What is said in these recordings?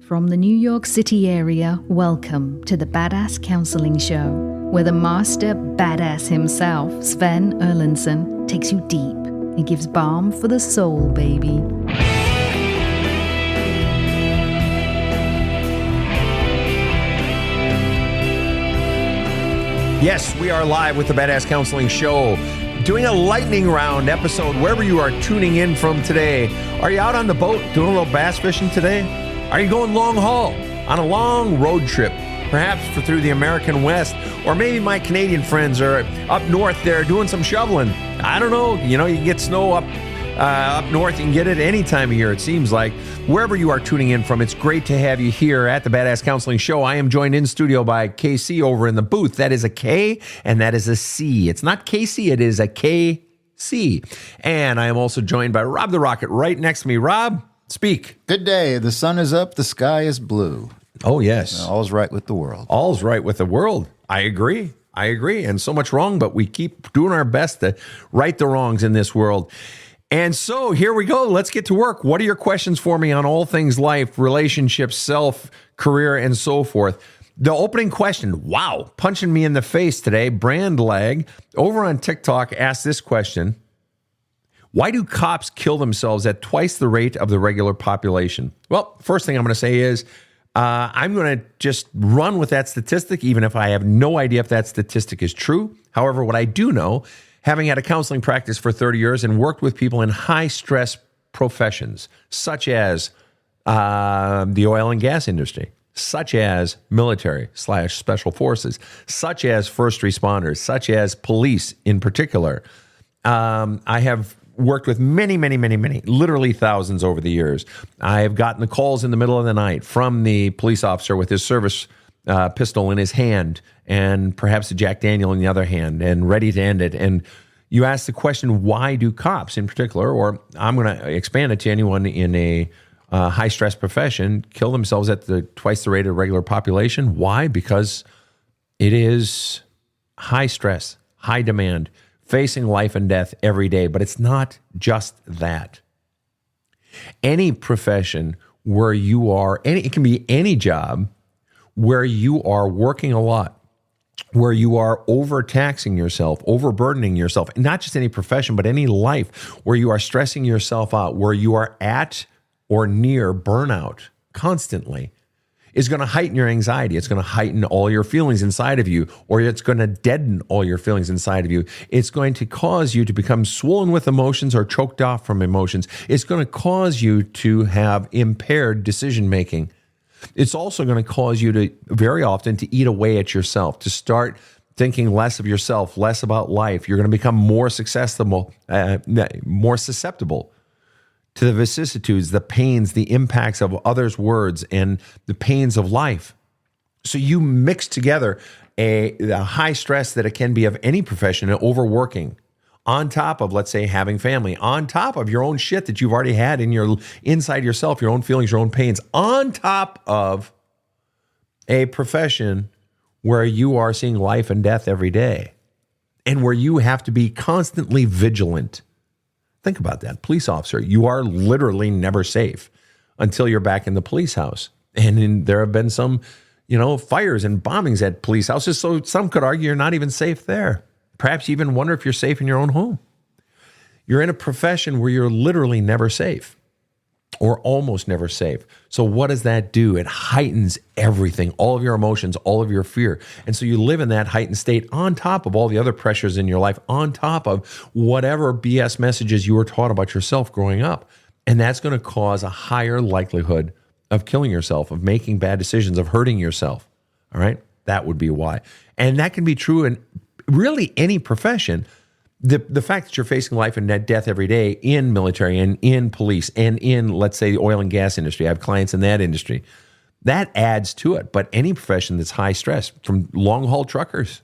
From the New York City area, welcome to the Badass Counseling Show, where the master badass himself, Sven Erlandson, takes you deep and gives balm for the soul, baby. Yes, we are live with the Badass Counseling Show, doing a lightning round episode wherever you are tuning in from today. Are you out on the boat doing a little bass fishing today? Are you going long haul on a long road trip, perhaps through the American West? Or maybe my Canadian friends are up north there doing some shoveling. I don't know. You know, you can get snow up north. You can get it any time of year, it seems like. Wherever you are tuning in from, it's great to have you here at the Badass Counseling Show. I am joined in studio by KC over in the booth. That is a K and that is a C. It's not KC, it is a KC. And I am also joined by Rob the Rocket right next to me. Rob, speak. Good day. The sun is up. The sky is blue. Oh, yes. All's right with the world. All's right with the world. I agree. And so much wrong, but we keep doing our best to right the wrongs in this world. And so here we go. Let's get to work. What are your questions for me on all things life, relationships, self, career, and so forth? The opening question, wow, punching me in the face today, Brand Lag, over on TikTok, asked this question. Why do cops kill themselves at twice the rate of the regular population? Well, first thing I'm going to say is I'm going to just run with that statistic, even if I have no idea if that statistic is true. However, what I do know, having had a counseling practice for 30 years and worked with people in high-stress professions, such as the oil and gas industry, such as military/special forces, such as first responders, such as police in particular, I have worked with many, literally thousands over the years. I have gotten the calls in the middle of the night from the police officer with his service pistol in his hand and perhaps a Jack Daniel in the other hand and ready to end it. And you ask the question, why do cops in particular, or I'm going to expand it to anyone in a high-stress profession, kill themselves at twice the rate of regular population? Why? Because it is high stress, high demand, facing life and death every day. But it's not just that. Any profession where you are, it can be any job where you are working a lot, where you are overtaxing yourself, overburdening yourself, not just any profession, but any life where you are stressing yourself out, where you are at or near burnout constantly, is going to heighten your anxiety. It's going to heighten all your feelings inside of you, or it's going to deaden all your feelings inside of you. It's going to cause you to become swollen with emotions or choked off from emotions. It's going to cause you to have impaired decision making. It's also going to cause you to very often to eat away at yourself, to start thinking less of yourself, less about life. You're going to become more susceptible to the vicissitudes, the pains, the impacts of others' words, and the pains of life. So you mix together a high stress that it can be of any profession and overworking, on top of, let's say, having family, on top of your own shit that you've already had inside yourself, your own feelings, your own pains, on top of a profession where you are seeing life and death every day and where you have to be constantly vigilant. Think about that. Police officer, you are literally never safe until you're back in the police house. And there have been some, fires and bombings at police houses. So some could argue you're not even safe there. Perhaps you even wonder if you're safe in your own home. You're in a profession where you're literally never safe or almost never safe. So what does that do? It heightens everything, all of your emotions, all of your fear. And so you live in that heightened state on top of all the other pressures in your life, on top of whatever BS messages you were taught about yourself growing up. And that's going to cause a higher likelihood of killing yourself, of making bad decisions, of hurting yourself. All right? That would be why. And that can be true in really any profession. The fact that you're facing life and death every day in military and in police and in, let's say, the oil and gas industry, I have clients in that industry, that adds to it. But any profession that's high stress, from long haul truckers,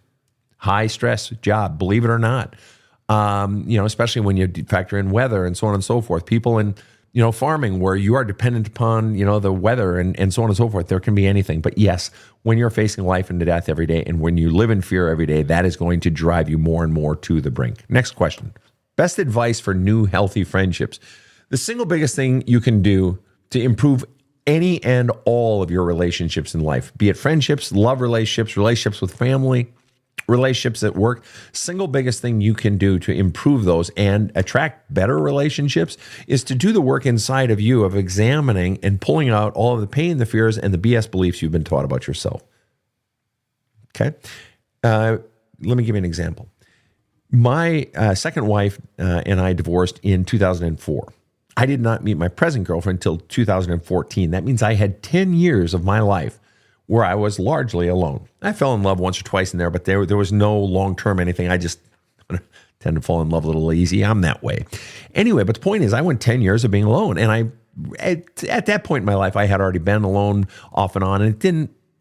high stress job, believe it or not, especially when you factor in weather and so on and so forth. People in, farming where you are dependent upon, the weather and so on and so forth. There can be anything. But yes, when you're facing life and death every day and when you live in fear every day, that is going to drive you more and more to the brink. Next question. Best advice for new healthy friendships. The single biggest thing you can do to improve any and all of your relationships in life, be it friendships, love relationships, relationships with family, relationships at work. Single biggest thing you can do to improve those and attract better relationships is to do the work inside of you of examining and pulling out all of the pain, the fears, and the BS beliefs you've been taught about yourself. Okay? Let me give you an example. My second wife and I divorced in 2004. I did not meet my present girlfriend until 2014. That means I had 10 years of my life where I was largely alone. I fell in love once or twice in there, but there was no long-term anything. I just tend to fall in love a little easy. I'm that way. Anyway, but the point is I went 10 years of being alone. And at that point in my life, I had already been alone off and on, and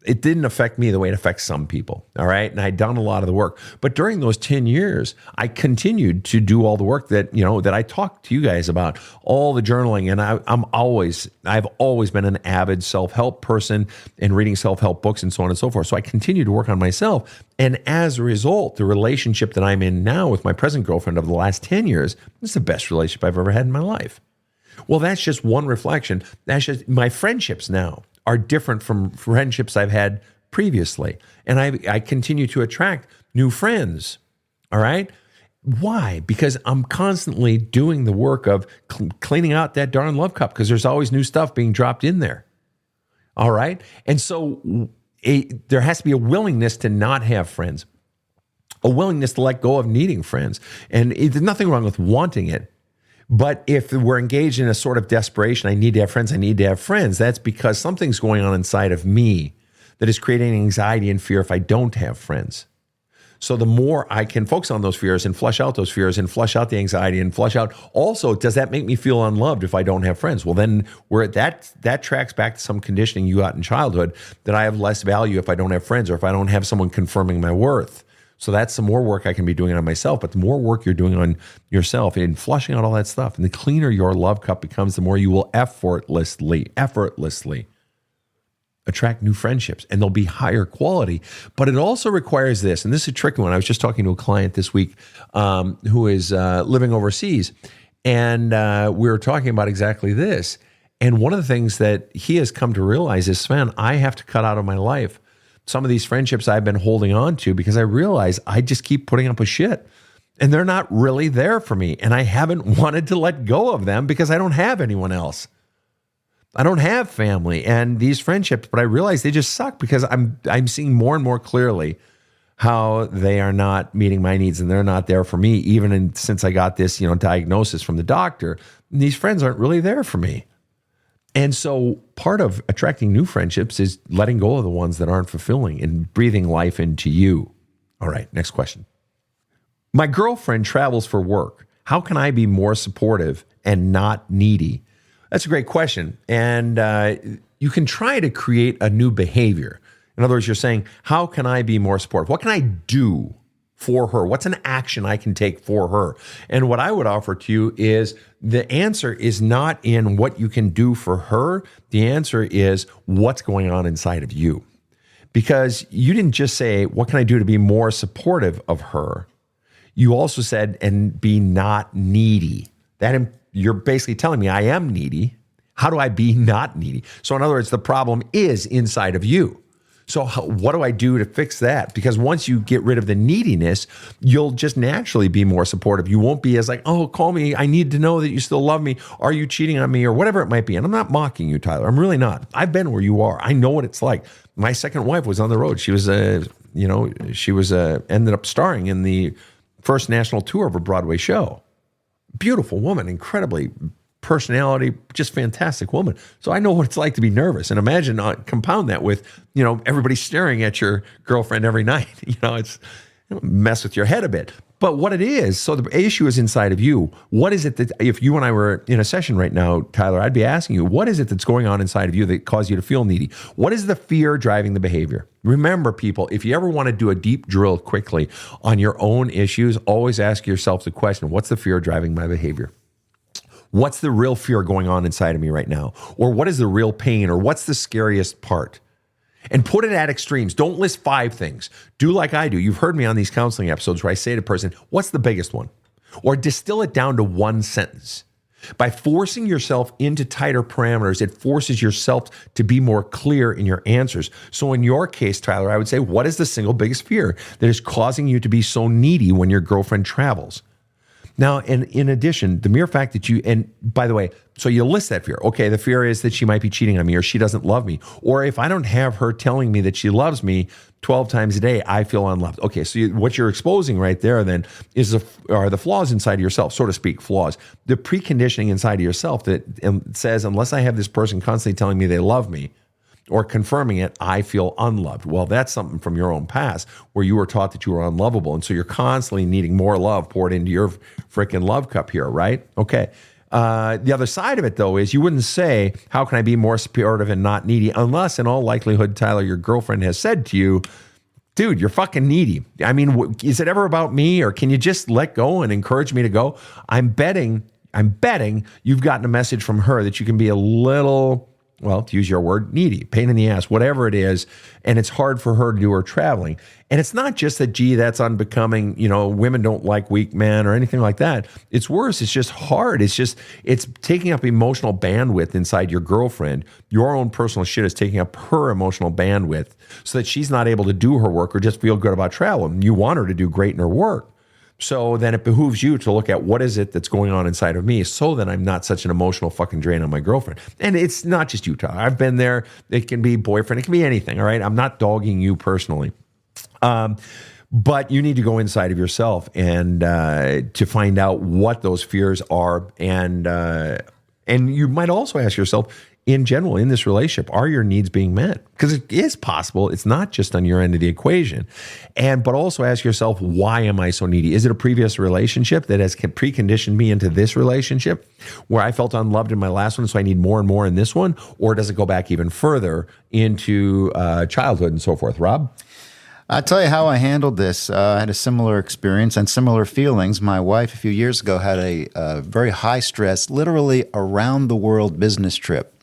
it didn't affect me the way it affects some people, all right? And I'd done a lot of the work. But during those 10 years, I continued to do all the work that I talked to you guys about, all the journaling. And I've always been an avid self-help person and reading self-help books and so on and so forth. So I continued to work on myself. And as a result, the relationship that I'm in now with my present girlfriend over the last 10 years is the best relationship I've ever had in my life. Well, that's just one reflection. That's just my friendships now are different from friendships I've had previously. And I continue to attract new friends, all right? Why? Because I'm constantly doing the work of cleaning out that darn love cup because there's always new stuff being dropped in there, all right? And so there has to be a willingness to not have friends, a willingness to let go of needing friends. And there's nothing wrong with wanting it. But if we're engaged in a sort of desperation, I need to have friends, that's because something's going on inside of me that is creating anxiety and fear if I don't have friends. So the more I can focus on those fears and flush out those fears and flush out the anxiety and flush out, also, does that make me feel unloved if I don't have friends? Well, then that tracks back to some conditioning you got in childhood that I have less value if I don't have friends or if I don't have someone confirming my worth. So that's some more work I can be doing on myself. But the more work you're doing on yourself and flushing out all that stuff, and the cleaner your love cup becomes, the more you will effortlessly attract new friendships, and they'll be higher quality. But it also requires this, and this is a tricky one. I was just talking to a client this week who is living overseas, and we were talking about exactly this. And one of the things that he has come to realize is, Sven, I have to cut out of my life some of these friendships I've been holding on to because I realize I just keep putting up with shit and they're not really there for me. And I haven't wanted to let go of them because I don't have anyone else. I don't have family and these friendships, but I realize they just suck because I'm seeing more and more clearly how they are not meeting my needs and they're not there for me. Even since I got this, diagnosis from the doctor, these friends aren't really there for me. And so part of attracting new friendships is letting go of the ones that aren't fulfilling and breathing life into you. All right, next question. My girlfriend travels for work. How can I be more supportive and not needy? That's a great question. And you can try to create a new behavior. In other words, you're saying, how can I be more supportive? What can I do for her? What's an action I can take for her? And what I would offer to you is the answer is not in what you can do for her. The answer is what's going on inside of you. Because you didn't just say, what can I do to be more supportive of her? You also said, and be not needy. You're basically telling me I am needy. How do I be not needy? So in other words, the problem is inside of you. So what do I do to fix that? Because once you get rid of the neediness, you'll just naturally be more supportive. You won't be as like, oh, call me. I need to know that you still love me. Are you cheating on me or whatever it might be? And I'm not mocking you, Tyler. I'm really not. I've been where you are. I know what it's like. My second wife was on the road. She was, ended up starring in the first national tour of a Broadway show. Beautiful woman, incredibly personality, just fantastic woman. So I know what it's like to be nervous. And imagine compound that with, everybody staring at your girlfriend every night. It's mess with your head a bit. But what it is, so the issue is inside of you. What is it that, if you and I were in a session right now, Tyler, I'd be asking you, what is it that's going on inside of you that caused you to feel needy? What is the fear driving the behavior? Remember, people, if you ever want to do a deep drill quickly on your own issues, always ask yourself the question, what's the fear driving my behavior? What's the real fear going on inside of me right now? Or what is the real pain? Or what's the scariest part? And put it at extremes. Don't list 5 things. Do like I do. You've heard me on these counseling episodes where I say to a person, what's the biggest one? Or distill it down to one sentence. By forcing yourself into tighter parameters, it forces yourself to be more clear in your answers. So in your case, Tyler, I would say, what is the single biggest fear that is causing you to be so needy when your girlfriend travels? Now, and in addition, the mere fact that and by the way, so you list that fear. Okay, the fear is that she might be cheating on me or she doesn't love me. Or if I don't have her telling me that she loves me 12 times a day, I feel unloved. Okay, so what you're exposing right there then are the flaws inside of yourself, so to speak, flaws. The preconditioning inside of yourself that says, unless I have this person constantly telling me they love me, or confirming it, I feel unloved. Well, that's something from your own past where you were taught that you were unlovable. And so you're constantly needing more love poured into your freaking love cup here, right? Okay. The other side of it, though, is you wouldn't say, how can I be more supportive and not needy? Unless, in all likelihood, Tyler, your girlfriend has said to you, dude, you're fucking needy. I mean, is it ever about me, or can you just let go and encourage me to go? I'm betting you've gotten a message from her that you can be a little, well, to use your word, needy, pain in the ass, whatever it is. And it's hard for her to do her traveling. And it's not just that, gee, that's unbecoming, women don't like weak men or anything like that. It's worse. It's just hard. It's taking up emotional bandwidth inside your girlfriend. Your own personal shit is taking up her emotional bandwidth so that she's not able to do her work or just feel good about traveling. You want her to do great in her work. So then it behooves you to look at what is it that's going on inside of me so that I'm not such an emotional fucking drain on my girlfriend. And it's not just you, Tyler. I've been there. It can be boyfriend. It can be anything, all right? I'm not dogging you personally. But you need to go inside of yourself and to find out what those fears are. And you might also ask yourself, in general, in this relationship, are your needs being met? Because it is possible. It's not just on your end of the equation. But also ask yourself, why am I so needy? Is it a previous relationship that has preconditioned me into this relationship where I felt unloved in my last one, so I need more and more in this one? Or does it go back even further into childhood and so forth? Rob? I'll tell you how I handled this. I had a similar experience and similar feelings. My wife, a few years ago, had a very high-stress, literally around-the-world business trip.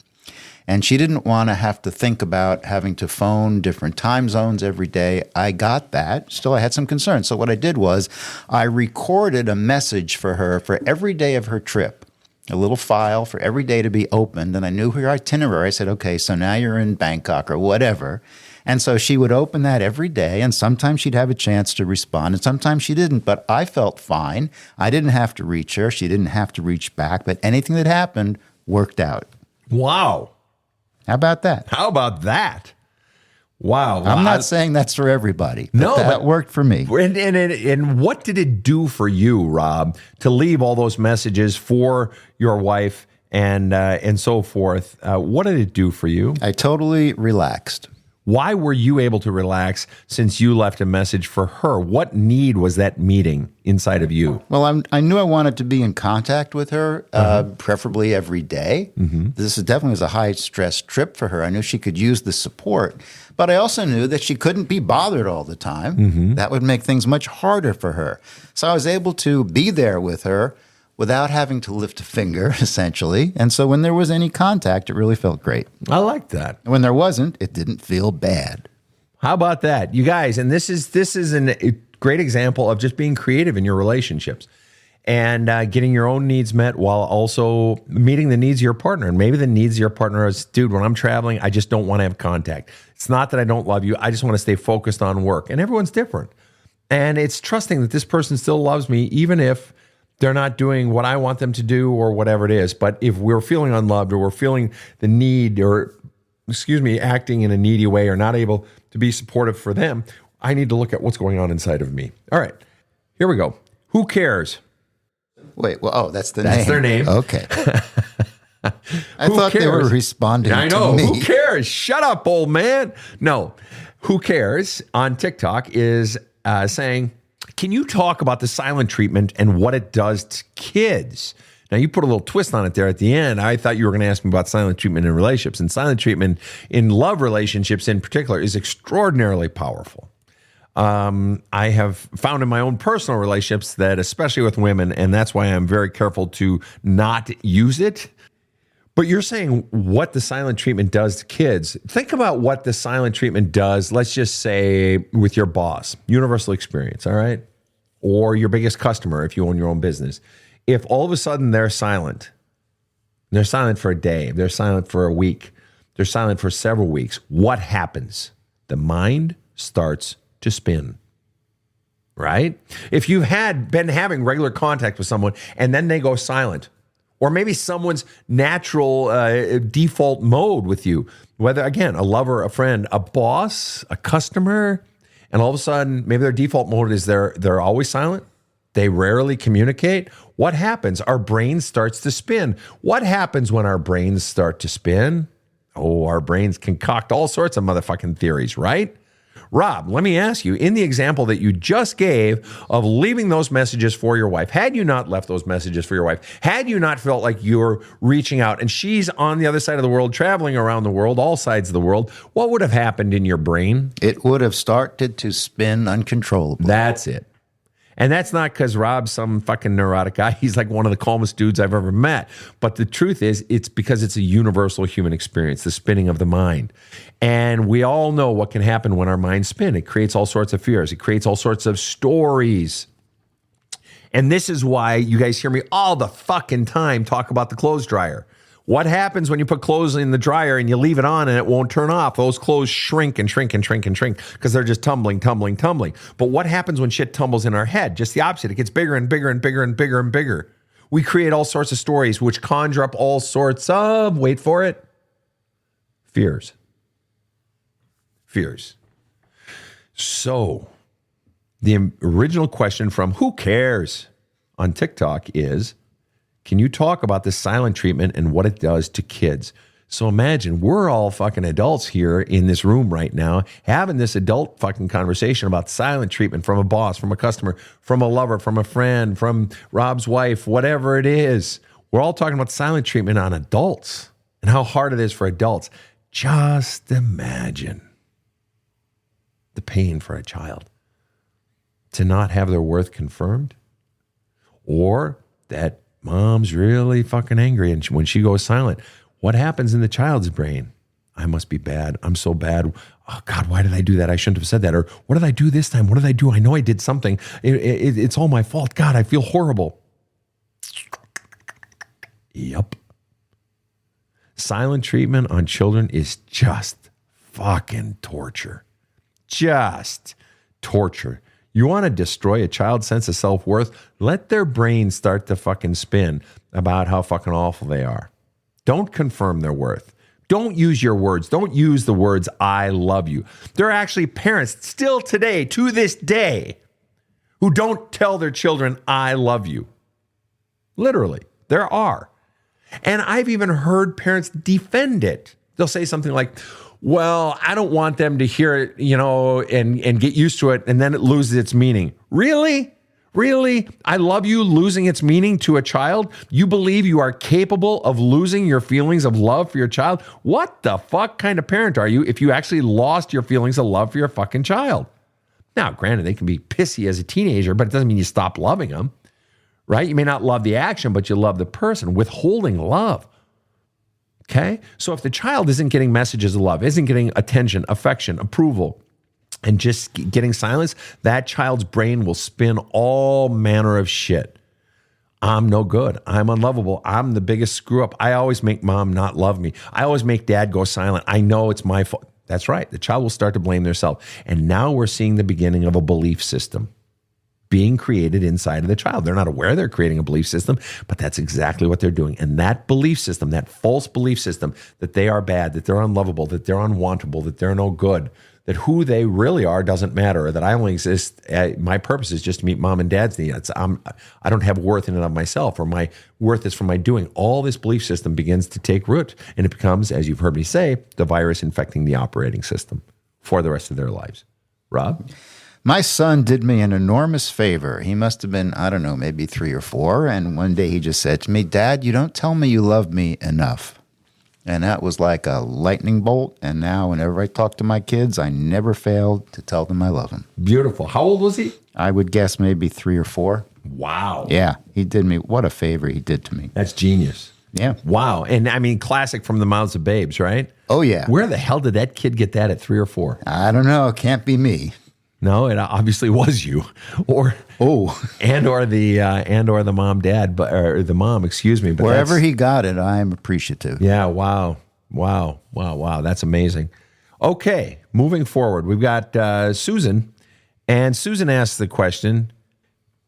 And she didn't want to have to think about having to phone different time zones every day. I got that. Still, I had some concerns. So what I did was I recorded a message for her for every day of her trip, a little file for every day to be opened. And I knew her itinerary. I said, okay, so now you're in Bangkok or whatever. And so she would open that every day, and sometimes she'd have a chance to respond, and sometimes she didn't. But I felt fine. I didn't have to reach her. She didn't have to reach back. But anything that happened worked out. Wow. How about that? How about that? Wow. I'm not saying that's for everybody. But No, that worked for me. And what did it do for you, Rob, to leave all those messages for your wife and so forth? What did it do for you? I totally relaxed. Why were you able to relax since you left a message for her? What need was that meeting inside of you? Well, I knew I wanted to be in contact with her, preferably every day. Mm-hmm. This definitely was a high-stress trip for her. I knew she could use the support. But I also knew that she couldn't be bothered all the time. Mm-hmm. That would make things much harder for her. So I was able to be there with her without having to lift a finger, essentially. And so when there was any contact, it really felt great. I like that. And when there wasn't, it didn't feel bad. How about that? You guys, and this is a great example of just being creative in your relationships and getting your own needs met while also meeting the needs of your partner. And maybe the needs of your partner is, dude, when I'm traveling, I just don't want to have contact. It's not that I don't love you. I just want to stay focused on work. And everyone's different. And it's trusting that this person still loves me, even if they're not doing what I want them to do or whatever it is. But if we're feeling unloved or we're feeling the need acting in a needy way or not able to be supportive for them, I need to look at what's going on inside of me. All right, here we go. Who cares? Wait, that's the name. That's their name. Okay. I thought they were responding I know. to me. Who cares? Shut up, old man. No. Who cares on TikTok is saying, can you talk about the silent treatment and what it does to kids? Now, you put a little twist on it there at the end. I thought you were going to ask me about silent treatment in relationships. And silent treatment in love relationships in particular is extraordinarily powerful. I have found in my own personal relationships that, especially with women, and that's why I'm very careful to not use it. But you're saying what the silent treatment does to kids. Think about what the silent treatment does, let's just say, with your boss, universal experience, all right? Or your biggest customer if you own your own business. If all of a sudden they're silent, They're silent for a day. They're silent for a week. They're silent for several weeks. What happens? The mind starts to spin. Right? If you've been having regular contact with someone and then they go silent, or maybe someone's natural default mode with you, whether, again, a lover, a friend, a boss, a customer, and all of a sudden, maybe their default mode is they're always silent. They rarely communicate. What happens? Our brain starts to spin. What happens when our brains start to spin? Oh, our brains concoct all sorts of motherfucking theories, right? Rob, let me ask you, in the example that you just gave of leaving those messages for your wife, had you not left those messages for your wife, had you not felt like you're reaching out and she's on the other side of the world, traveling around the world, all sides of the world, what would have happened in your brain? It would have started to spin uncontrollably. That's it. And that's not because Rob's some fucking neurotic guy. He's like one of the calmest dudes I've ever met. But the truth is, it's because it's a universal human experience, the spinning of the mind. And we all know what can happen when our minds spin. It creates all sorts of fears. It creates all sorts of stories. And this is why you guys hear me all the fucking time talk about the clothes dryer. What happens when you put clothes in the dryer and you leave it on and it won't turn off? Those clothes shrink and shrink and shrink and shrink because they're just tumbling. But what happens when shit tumbles in our head? Just the opposite. It gets bigger and bigger and bigger and bigger and bigger. We create all sorts of stories which conjure up all sorts of, wait for it, fears. So the original question from Who Cares on TikTok is, can you talk about the silent treatment and what it does to kids? So imagine we're all fucking adults here in this room right now having this adult fucking conversation about silent treatment from a boss, from a customer, from a lover, from a friend, from Rob's wife, whatever it is. We're all talking about silent treatment on adults and how hard it is for adults. Just imagine the pain for a child to not have their worth confirmed, or that mom's really fucking angry and when she goes silent, what happens in the child's brain? I must be bad. I'm so bad. Oh God, why did I do that? I shouldn't have said that. Or what did I do this time? What did I do? I know I did something. It's all my fault. God, I feel horrible. Yup. Silent treatment on children is just fucking torture. Just torture. You want to destroy a child's sense of self-worth? Let their brain start to fucking spin about how fucking awful they are. Don't confirm their worth. Don't use your words. Don't use the words, I love you. There are actually parents still today, to this day, who don't tell their children, I love you. Literally, there are. And I've even heard parents defend it. They'll say something like, well, I don't want them to hear it, and get used to it, and then it loses its meaning. Really? Really? I love you losing its meaning to a child? You believe you are capable of losing your feelings of love for your child? What the fuck kind of parent are you if you actually lost your feelings of love for your fucking child? Now, granted, they can be pissy as a teenager, but it doesn't mean you stop loving them, right? You may not love the action, but you love the person. Withholding love. Okay? So if the child isn't getting messages of love, isn't getting attention, affection, approval, and just getting silence, that child's brain will spin all manner of shit. I'm no good. I'm unlovable. I'm the biggest screw up. I always make mom not love me. I always make dad go silent. I know it's my fault. That's right. The child will start to blame themselves. And now we're seeing the beginning of a belief system being created inside of the child. They're not aware they're creating a belief system, but that's exactly what they're doing. And that belief system, that false belief system that they are bad, that they're unlovable, that they're unwantable, that they're no good, that who they really are doesn't matter, that I only exist, my purpose is just to meet mom and dad's needs. I don't have worth in and of myself, or my worth is from my doing. All this belief system begins to take root, and it becomes, as you've heard me say, the virus infecting the operating system for the rest of their lives. Rob? My son did me an enormous favor. He must have been, I don't know, maybe 3 or 4. And one day he just said to me, Dad, you don't tell me you love me enough. And that was like a lightning bolt. And now whenever I talk to my kids, I never failed to tell them I love them. Beautiful. How old was he? I would guess maybe 3 or 4. Wow. Yeah, he did me. What a favor he did to me. That's genius. Yeah. Wow. And I mean, classic from the mouths of babes, right? Oh, yeah. Where the hell did that kid get that at 3 or 4? I don't know. It can't be me. No, it obviously was you, or or the mom, dad, but or the mom, excuse me. But wherever he got it, I am appreciative. Yeah. Wow. That's amazing. Okay, moving forward, we've got Susan, and Susan asks the question: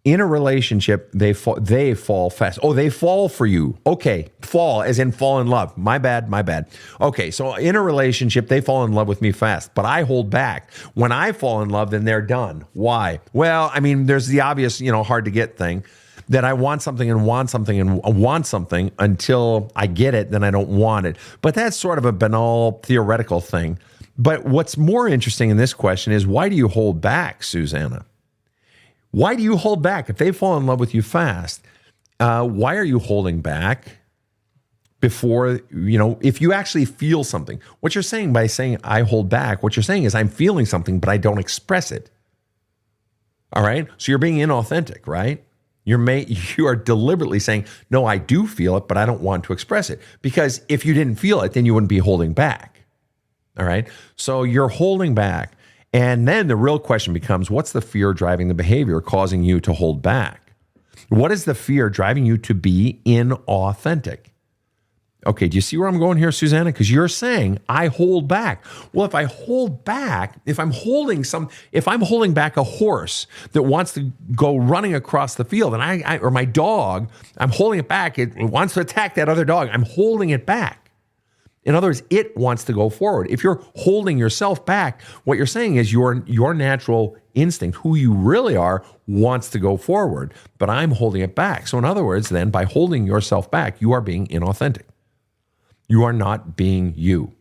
in a relationship, they fall fast. Oh, they fall for you. Okay, fall as in fall in love. My bad. Okay, so in a relationship, they fall in love with me fast, but I hold back. When I fall in love, then they're done. Why? Well, I mean, there's the obvious, hard to get thing that I want something and want something and want something until I get it, then I don't want it. But that's sort of a banal theoretical thing. But what's more interesting in this question is, why do you hold back, Susanna? Why do you hold back? If they fall in love with you fast, why are you holding back before, if you actually feel something? What you're saying by saying I hold back, what you're saying is I'm feeling something, but I don't express it. All right? So you're being inauthentic, right? You are deliberately saying, no, I do feel it, but I don't want to express it. Because if you didn't feel it, then you wouldn't be holding back. All right? So you're holding back. And then the real question becomes, what's the fear driving the behavior, causing you to hold back? What is the fear driving you to be inauthentic? Okay, do you see where I'm going here, Susanna? Because you're saying, I hold back. Well, if I hold back, if I'm holding back a horse that wants to go running across the field, and or my dog, I'm holding it back. It wants to attack that other dog. I'm holding it back. In other words, it wants to go forward. If you're holding yourself back, what you're saying is your natural instinct, who you really are, wants to go forward, but I'm holding it back. So in other words, then, by holding yourself back, you are being inauthentic. You are not being you.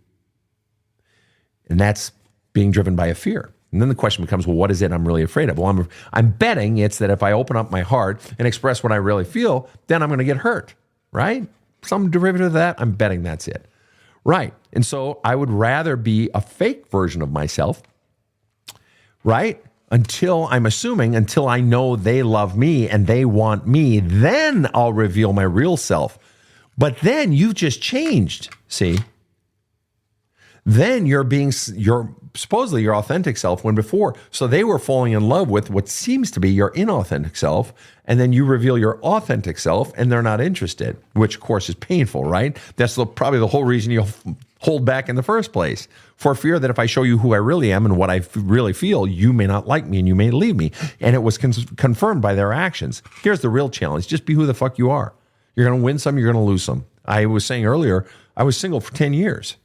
And that's being driven by a fear. And then the question becomes, well, what is it I'm really afraid of? Well, I'm betting it's that if I open up my heart and express what I really feel, then I'm going to get hurt, right? Some derivative of that, I'm betting that's it. Right. And so I would rather be a fake version of myself, right? Until I know they love me and they want me, then I'll reveal my real self. But then you've just changed, see? Then you're supposedly your authentic self when before. So they were falling in love with what seems to be your inauthentic self, and then you reveal your authentic self and they're not interested, which of course is painful, right? That's probably the whole reason you hold back in the first place, for fear that if I show you who I really am and what I really feel, you may not like me and you may leave me. And it was confirmed by their actions. Here's the real challenge. Just be who the fuck you are. You're going to win some, you're going to lose some. I was saying earlier, I was single for 10 years,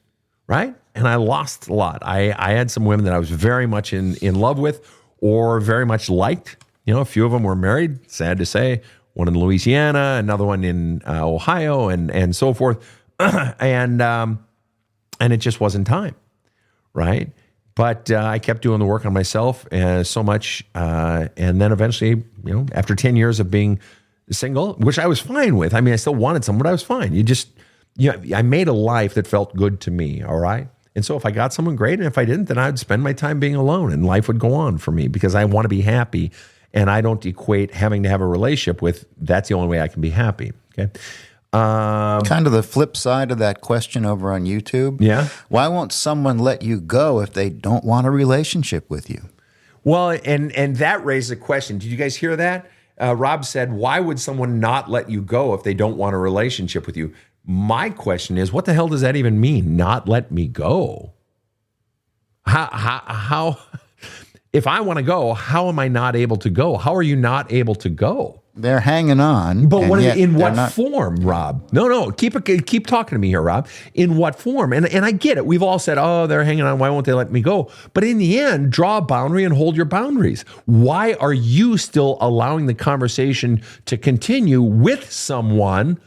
right? And I lost a lot. I had some women that I was very much in love with or very much liked. A few of them were married, sad to say. One in Louisiana, another one in Ohio, and so forth. And it just wasn't time, right? But I kept doing the work on myself so much. And then eventually, after 10 years of being single, which I was fine with. I mean, I still wanted someone, but I was fine. I made a life that felt good to me, all right? And so if I got someone, great. And if I didn't, then I'd spend my time being alone and life would go on for me because I want to be happy. And I don't equate having to have a relationship with that's the only way I can be happy, okay? Kind of the flip side of that question over on YouTube. Yeah. Why won't someone let you go if they don't want a relationship with you? Well, and that raises a question. Did you guys hear that? Rob said, why would someone not let you go if they don't want a relationship with you? My question is, what the hell does that even mean? Not let me go? How if I want to go, how am I not able to go? How are you not able to go? They're hanging on. But in what form, Rob? No, keep talking to me here, Rob. In what form? And I get it. We've all said, oh, they're hanging on. Why won't they let me go? But in the end, draw a boundary and hold your boundaries. Why are you still allowing the conversation to continue with someone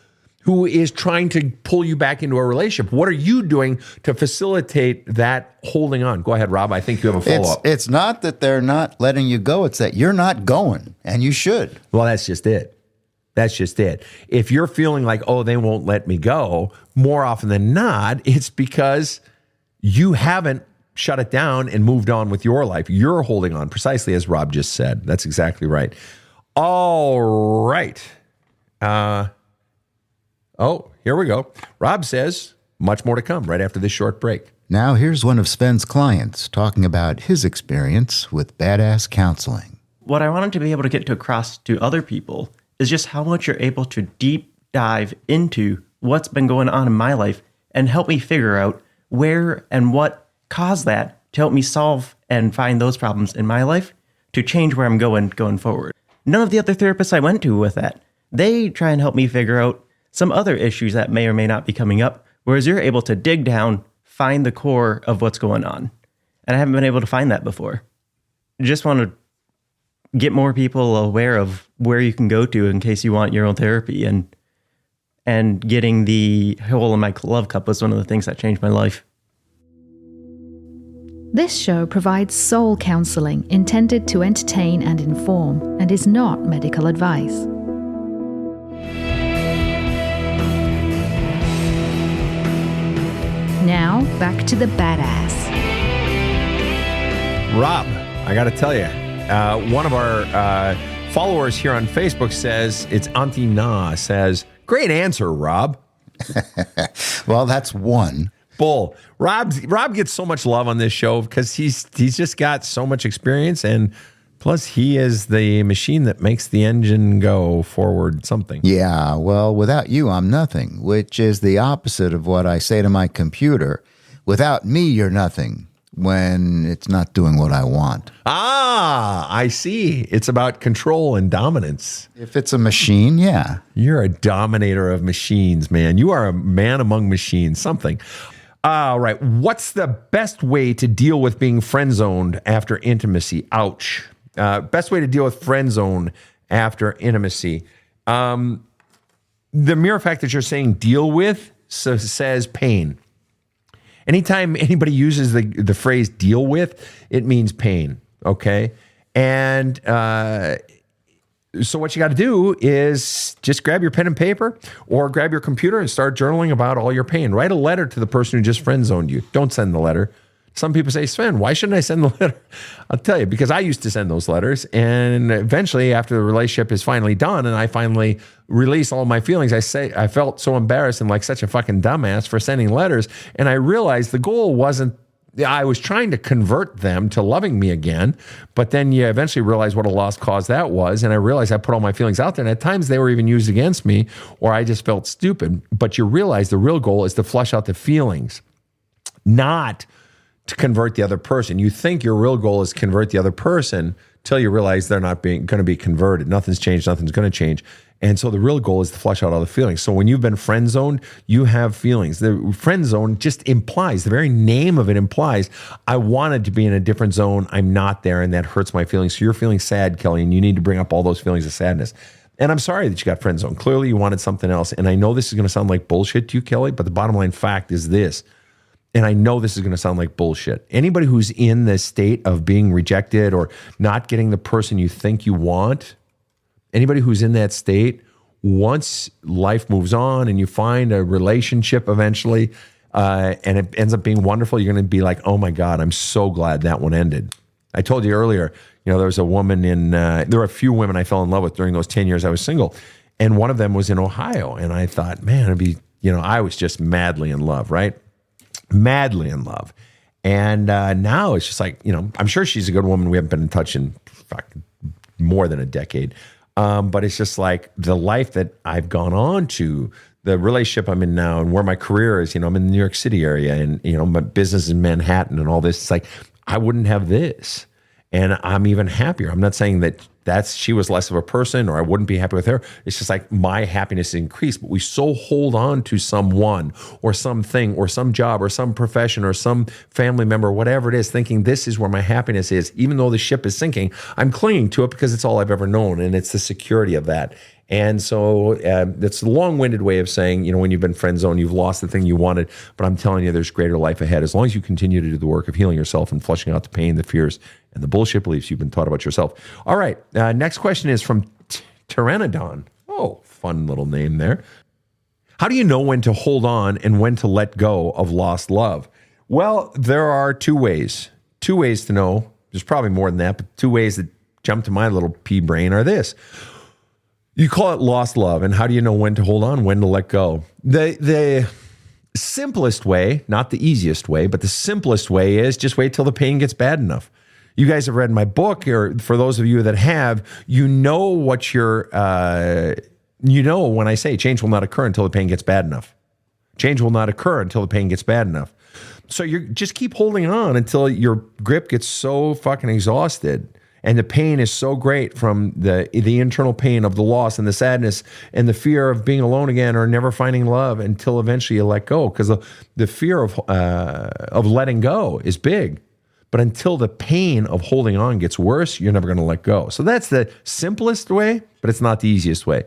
who is trying to pull you back into a relationship? What are you doing to facilitate that holding on? Go ahead, Rob. I think you have a follow-up. It's not that they're not letting you go. It's that you're not going, and you should. Well, that's just it. That's just it. If you're feeling like, oh, they won't let me go, more often than not, it's because you haven't shut it down and moved on with your life. You're holding on, precisely as Rob just said. That's exactly right. All right. Oh, here we go. Rob says, much more to come right after this short break. Now here's one of Sven's clients talking about his experience with badass counseling. What I wanted to be able to get to across to other people is just how much you're able to deep dive into what's been going on in my life and help me figure out where and what caused that to help me solve and find those problems in my life to change where I'm going forward. None of the other therapists I went to with that, they try and help me figure out some other issues that may or may not be coming up, whereas you're able to dig down, find the core of what's going on. And I haven't been able to find that before. Just want to get more people aware of where you can go to in case you want your own therapy. And getting the hole in my love cup was one of the things that changed my life. This show provides soul counseling intended to entertain and inform and is not medical advice. Now, back to the badass. Rob, I got to tell you, one of our followers here on Facebook says, it's Auntie Na, says, great answer, Rob. Well, that's one. Bull. Rob gets so much love on this show because he's just got so much experience, and plus he is the machine that makes the engine go forward something. Yeah, well, without you, I'm nothing, which is the opposite of what I say to my computer. Without me, you're nothing, when it's not doing what I want. Ah, I see. It's about control and dominance. If it's a machine, yeah. You're a dominator of machines, man. You are a man among machines, something. All right. What's the best way to deal with being friend-zoned after intimacy? Ouch. Best way to deal with friend-zone after intimacy. The mere fact that you're saying deal with says pain. Anytime anybody uses the phrase deal with, it means pain, okay? And so what you got to do is just grab your pen and paper or grab your computer and start journaling about all your pain. Write a letter to the person who just friend-zoned you. Don't send the letter. Some people say, Sven, why shouldn't I send the letter? I'll tell you, because I used to send those letters. And eventually, after the relationship is finally done and I finally release all my feelings, I felt so embarrassed and like such a fucking dumbass for sending letters. And I realized the goal wasn't, I was trying to convert them to loving me again. But then you eventually realize what a lost cause that was. And I realized I put all my feelings out there. And at times they were even used against me, or I just felt stupid. But you realize the real goal is to flush out the feelings, not to convert the other person. You think your real goal is to convert the other person till you realize they're not going to be converted. Nothing's changed. Nothing's going to change. And so the real goal is to flush out all the feelings. So when you've been friend zoned, you have feelings. The friend zone just implies, the very name of it implies, I wanted to be in a different zone. I'm not there, and that hurts my feelings. So you're feeling sad, Kelly, and you need to bring up all those feelings of sadness. And I'm sorry that you got friend zoned. Clearly you wanted something else. And I know this is going to sound like bullshit to you, Kelly, but the bottom line fact is this. And I know this is going to sound like bullshit. Anybody who's in the state of being rejected or not getting the person you think you want, anybody who's in that state, once life moves on and you find a relationship eventually, and it ends up being wonderful, you're going to be like, oh my God, I'm so glad that one ended. I told you earlier, there was a woman there were a few women I fell in love with during those 10 years I was single. And one of them was in Ohio. And I thought, man, I was just madly in love, right? Madly in love. And now it's just like, I'm sure she's a good woman. We haven't been in touch in more than a decade. But it's just like the life that I've gone on to, the relationship I'm in now and where my career is, I'm in the New York City area and, my business in Manhattan and all this. It's like, I wouldn't have this. And I'm even happier. I'm not saying that she was less of a person or I wouldn't be happy with her. It's just like my happiness increased, but we so hold on to someone or something or some job or some profession or some family member, whatever it is, thinking this is where my happiness is. Even though the ship is sinking, I'm clinging to it because it's all I've ever known. And it's the security of that. And so that's a long-winded way of saying, when you've been friend zoned, you've lost the thing you wanted. But I'm telling you, there's greater life ahead. As long as you continue to do the work of healing yourself and flushing out the pain, the fears, and the bullshit beliefs you've been taught about yourself. All right. Next question is from Pteranodon. Oh, fun little name there. How do you know when to hold on and when to let go of lost love? Well, there are two ways. Two ways to know. There's probably more than that, but two ways that jump to my little pea brain are this. You call it lost love, and how do you know when to hold on, when to let go? The simplest way, not the easiest way, but the simplest way is just wait till the pain gets bad enough. You guys have read my book, or for those of you that have, you know what when I say change will not occur until the pain gets bad enough. Change will not occur until the pain gets bad enough. So you just keep holding on until your grip gets so fucking exhausted and the pain is so great from the internal pain of the loss and the sadness and the fear of being alone again or never finding love until eventually you let go. Because the fear of letting go is big. But until the pain of holding on gets worse, you're never going to let go. So that's the simplest way, but it's not the easiest way.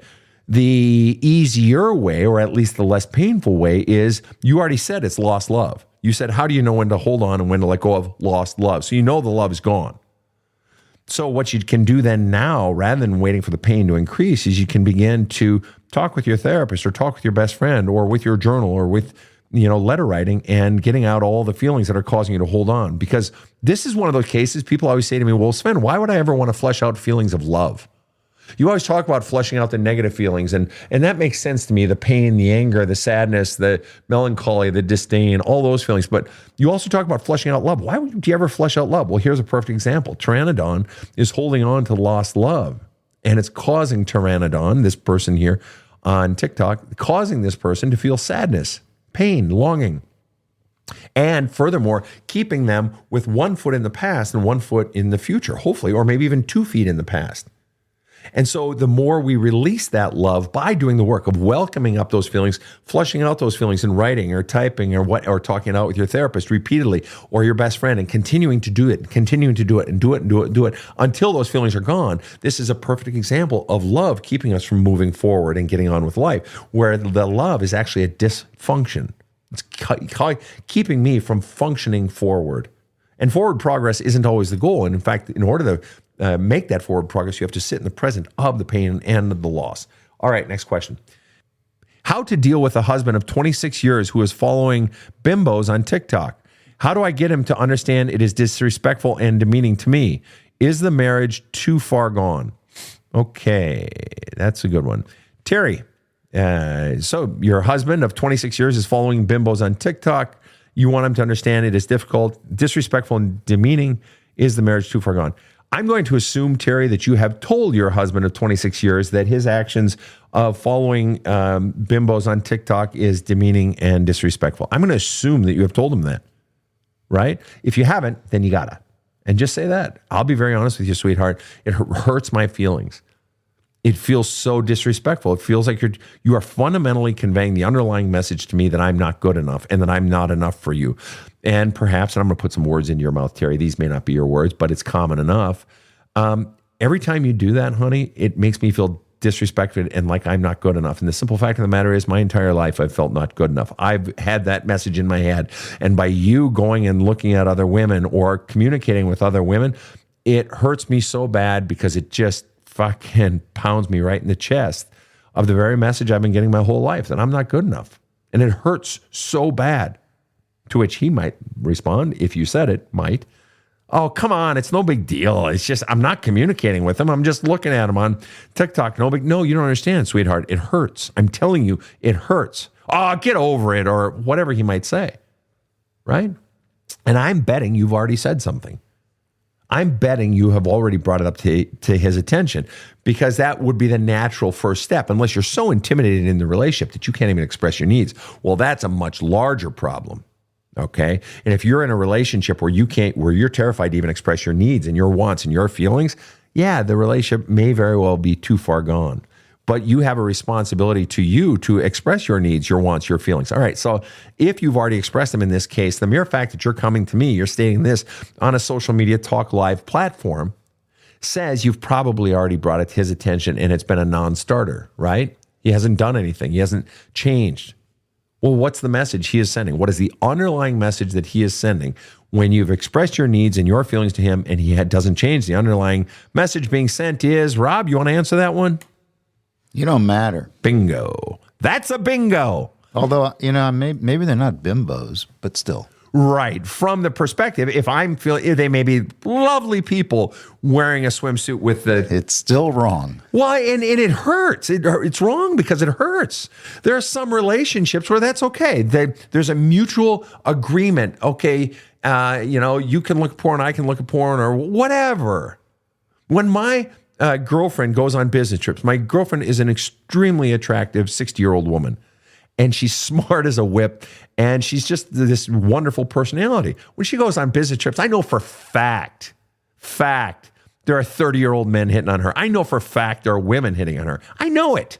The easier way, or at least the less painful way, is you already said it's lost love. You said, how do you know when to hold on and when to let go of lost love? So you know the love is gone. So what you can do then now, rather than waiting for the pain to increase, is you can begin to talk with your therapist or talk with your best friend or with your journal or with letter writing and getting out all the feelings that are causing you to hold on. Because this is one of those cases people always say to me, well, Sven, why would I ever want to flesh out feelings of love? You always talk about fleshing out the negative feelings, and that makes sense to me, the pain, the anger, the sadness, the melancholy, the disdain, all those feelings. But you also talk about fleshing out love. Why would you ever flesh out love? Well, here's a perfect example. Pteranodon is holding on to lost love, and it's causing Pteranodon, this person here on TikTok, causing this person to feel sadness, pain, longing. And furthermore, keeping them with 1 foot in the past and 1 foot in the future, hopefully, or maybe even 2 feet in the past. And so the more we release that love by doing the work of welcoming up those feelings, flushing out those feelings in writing or typing or talking it out with your therapist repeatedly or your best friend and continuing to do it until those feelings are gone. This is a perfect example of love keeping us from moving forward and getting on with life, where the love is actually a dysfunction. It's keeping me from functioning forward. And forward progress isn't always the goal. And in fact, in order to make that forward progress, you have to sit in the present of the pain and the loss. All right, next question. How to deal with a husband of 26 years who is following bimbos on TikTok? How do I get him to understand it is disrespectful and demeaning to me? Is the marriage too far gone? Okay, that's a good one. Terry, so your husband of 26 years is following bimbos on TikTok. You want him to understand it is difficult, disrespectful, and demeaning. Is the marriage too far gone? I'm going to assume, Terry, that you have told your husband of 26 years that his actions of following bimbos on TikTok is demeaning and disrespectful. I'm going to assume that you have told him that, right? If you haven't, then you gotta. And just say that. I'll be very honest with you, sweetheart. It hurts my feelings. It feels so disrespectful. It feels like you are fundamentally conveying the underlying message to me that I'm not good enough and that I'm not enough for you. And perhaps, and I'm going to put some words in your mouth, Terry, these may not be your words, but it's common enough. Every time you do that, honey, it makes me feel disrespected and like I'm not good enough. And the simple fact of the matter is my entire life I've felt not good enough. I've had that message in my head. And by you going and looking at other women or communicating with other women, it hurts me so bad because it just fucking pounds me right in the chest of the very message I've been getting my whole life, that I'm not good enough. And it hurts so bad. To which he might respond, if you said it, might, oh, come on, it's no big deal. It's just, I'm not communicating with him. I'm just looking at him on TikTok. No, you don't understand, sweetheart. It hurts. I'm telling you, it hurts. Oh, get over it, or whatever he might say, right? And I'm betting you've already said something. I'm betting you have already brought it up to his attention, because that would be the natural first step, unless you're so intimidated in the relationship that you can't even express your needs. Well, that's a much larger problem. Okay. And if you're in a relationship where you're terrified to even express your needs and your wants and your feelings, yeah, the relationship may very well be too far gone. But you have a responsibility to express your needs, your wants, your feelings. All right. So if you've already expressed them in this case, the mere fact that you're coming to me, you're stating this on a social media talk live platform, says you've probably already brought it to his attention and it's been a non-starter, right? He hasn't done anything. He hasn't changed. Well, what's the message he is sending? What is the underlying message that he is sending when you've expressed your needs and your feelings to him and he doesn't change? The underlying message being sent is, Rob, you want to answer that one? You don't matter. Bingo. That's a bingo. Although, maybe they're not bimbos, but still. Right. From the perspective, if I'm feeling, they may be lovely people wearing a swimsuit with the. It's still wrong. Well, and it hurts. It's wrong because it hurts. There are some relationships where that's okay. There's a mutual agreement. Okay, you can look at porn, I can look at porn, or whatever. When my girlfriend goes on business trips, my girlfriend is an extremely attractive 60-year-old woman. And she's smart as a whip, and she's just this wonderful personality. When she goes on business trips, I know for fact, there are 30-year-old men hitting on her. I know for a fact there are women hitting on her. I know it.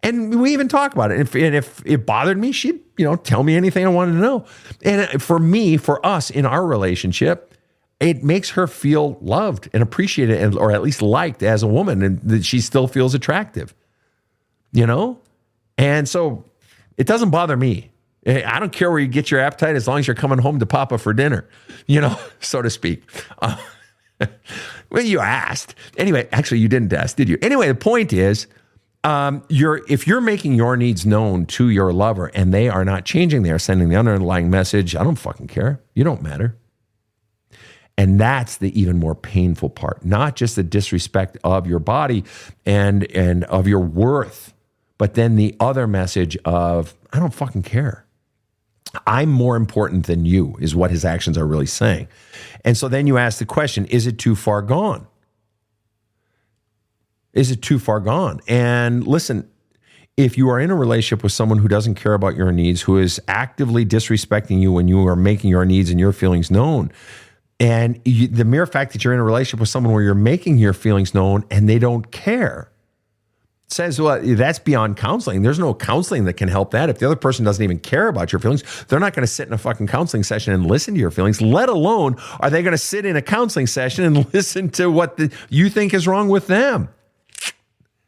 And we even talk about it. And if it bothered me, she'd, tell me anything I wanted to know. And for us in our relationship, it makes her feel loved and appreciated, or at least liked as a woman, and that she still feels attractive, And so it doesn't bother me. I don't care where you get your appetite as long as you're coming home to Papa for dinner, so to speak. Well, you asked. Anyway, actually, you didn't ask, did you? Anyway, the point is, if you're making your needs known to your lover and they are not changing, they are sending the underlying message, I don't fucking care. You don't matter. And that's the even more painful part, not just the disrespect of your body and of your worth, but then the other message of, I don't fucking care. I'm more important than you, is what his actions are really saying. And so then you ask the question, is it too far gone? Is it too far gone? And listen, if you are in a relationship with someone who doesn't care about your needs, who is actively disrespecting you when you are making your needs and your feelings known, and the mere fact that you're in a relationship with someone where you're making your feelings known and they don't care, says, well, that's beyond counseling. There's no counseling that can help that. If the other person doesn't even care about your feelings, they're not going to sit in a fucking counseling session and listen to your feelings, let alone are they going to sit in a counseling session and listen to what you think is wrong with them.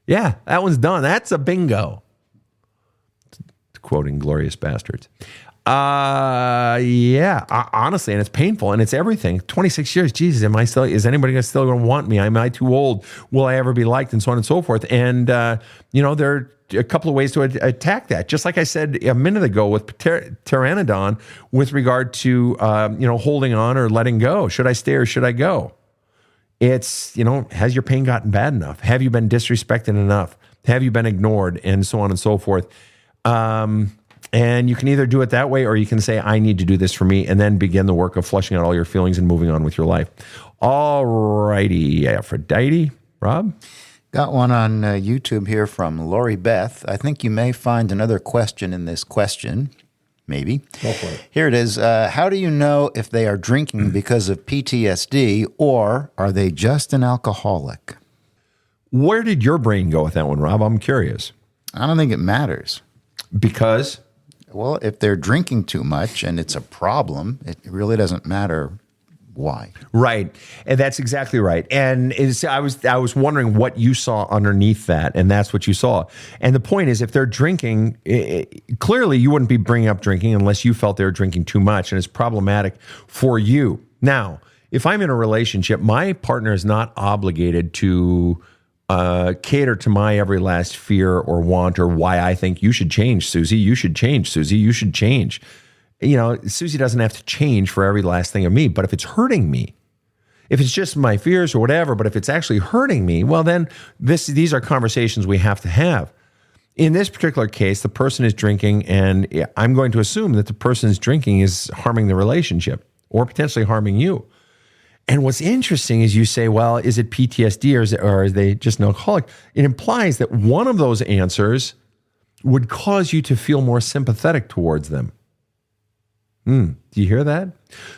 Yeah, that one's done. That's a bingo. Quoting Glorious Bastards. Honestly, and it's painful and it's everything. 26 years, Jesus, is anybody still going to want me? Am I too old? Will I ever be liked? And so on and so forth. And, there are a couple of ways to attack that. Just like I said a minute ago with Pteranodon with regard to, holding on or letting go. Should I stay or should I go? It's, has your pain gotten bad enough? Have you been disrespected enough? Have you been ignored? And so on and so forth. And you can either do it that way or you can say, I need to do this for me, and then begin the work of flushing out all your feelings and moving on with your life. All righty, Aphrodite. Rob? Got one on YouTube here from Lori Beth. I think you may find another question in this question. Maybe. Go for it. Here it is. How do you know if they are drinking because of PTSD or are they just an alcoholic? Where did your brain go with that one, Rob? I'm curious. I don't think it matters. Because? Well, if they're drinking too much and it's a problem, it really doesn't matter why. Right. And that's exactly right. And I was wondering what you saw underneath that, and that's what you saw. And the point is, if they're drinking, clearly you wouldn't be bringing up drinking unless you felt they were drinking too much, and it's problematic for you. Now, if I'm in a relationship, my partner is not obligated to cater to my every last fear or want or why I think you should change, Susie. You should change, Susie. You should change. Susie doesn't have to change for every last thing of me, but if it's hurting me, if it's just my fears or whatever, but if it's actually hurting me, well, then these are conversations we have to have. In this particular case, the person is drinking, and I'm going to assume that the person's drinking is harming the relationship or potentially harming you. And what's interesting is you say, well, is it PTSD or are they just an alcoholic? It implies that one of those answers would cause you to feel more sympathetic towards them. Do you hear that?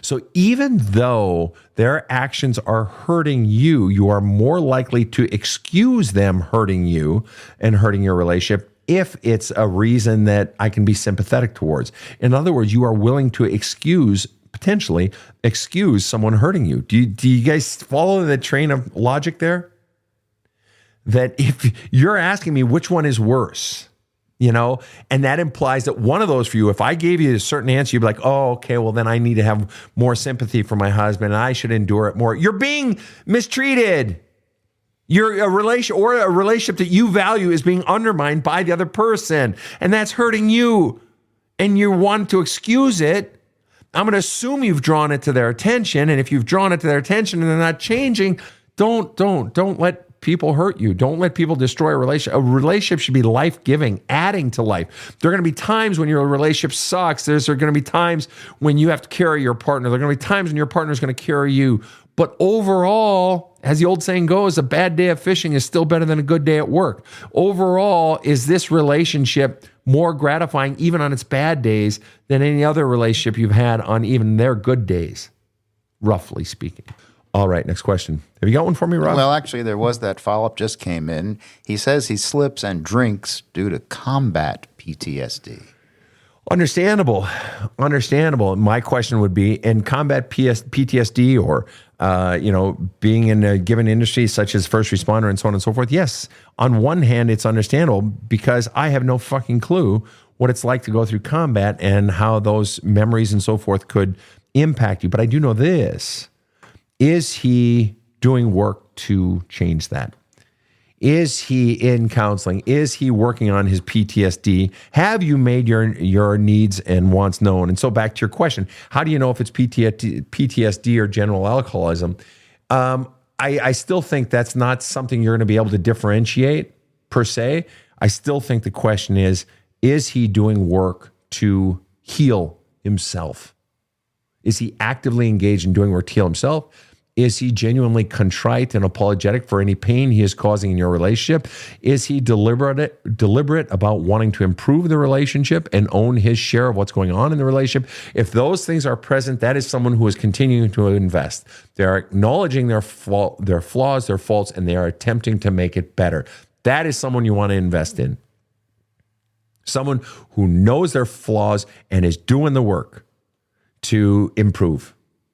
So even though their actions are hurting you, you are more likely to excuse them hurting you and hurting your relationship if it's a reason that I can be sympathetic towards. In other words, you are willing to potentially excuse someone hurting you. Do you guys follow the train of logic there? That if you're asking me which one is worse, and that implies that one of those for you, if I gave you a certain answer, you'd be like, oh, okay, well then I need to have more sympathy for my husband and I should endure it more. You're being mistreated. A relationship that you value is being undermined by the other person, and that's hurting you. And you want to excuse it. I'm going to assume you've drawn it to their attention. And if you've drawn it to their attention and they're not changing, don't let people hurt you. Don't let people destroy a relationship. A relationship should be life-giving, adding to life. There are going to be times when your relationship sucks. There are going to be times when you have to carry your partner. There are going to be times when your partner is going to carry you. But overall, as the old saying goes, a bad day of fishing is still better than a good day at work. Overall, is this relationship more gratifying even on its bad days than any other relationship you've had on even their good days, roughly speaking? All right, next question. Have you got one for me, Rob? Well, actually, there was that follow-up just came in. He says he slips and drinks due to combat PTSD. Understandable. My question would be, in combat PTSD or, being in a given industry such as first responder and so on and so forth, yes, on one hand, it's understandable because I have no fucking clue what it's like to go through combat and how those memories and so forth could impact you. But I do know this. Is he doing work to change that? Is he in counseling? Is he working on his PTSD? Have you made your needs and wants known? And so back to your question, how do you know if it's PTSD or general alcoholism? I still think that's not something you're going to be able to differentiate per se. I still think the question is he doing work to heal himself? Is he actively engaged in doing work to heal himself? Is he genuinely contrite and apologetic for any pain he is causing in your relationship? Is he deliberate about wanting to improve the relationship and own his share of what's going on in the relationship? If those things are present, that is someone who is continuing to invest. They are acknowledging their flaws, their faults, and they are attempting to make it better. That is someone you want to invest in. Someone who knows their flaws and is doing the work to improve.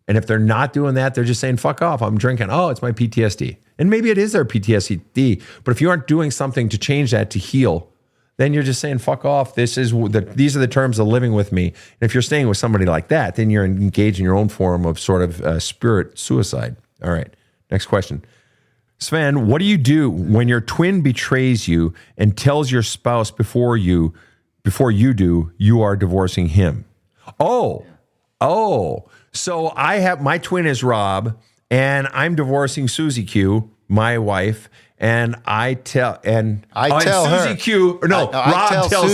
And if they're not doing that, they're just saying, fuck off, I'm drinking. Oh, it's my PTSD. And maybe it is their PTSD. But if you aren't doing something to change that, to heal, then you're just saying, fuck off. These are the terms of living with me. And if you're staying with somebody like that, then you're engaged in your own form of sort of spirit suicide. All right, next question. Sven, what do you do when your twin betrays you and tells your spouse before you do, you are divorcing him? Oh. So my twin is Rob, and I'm divorcing Susie Q, my wife, and Rob tells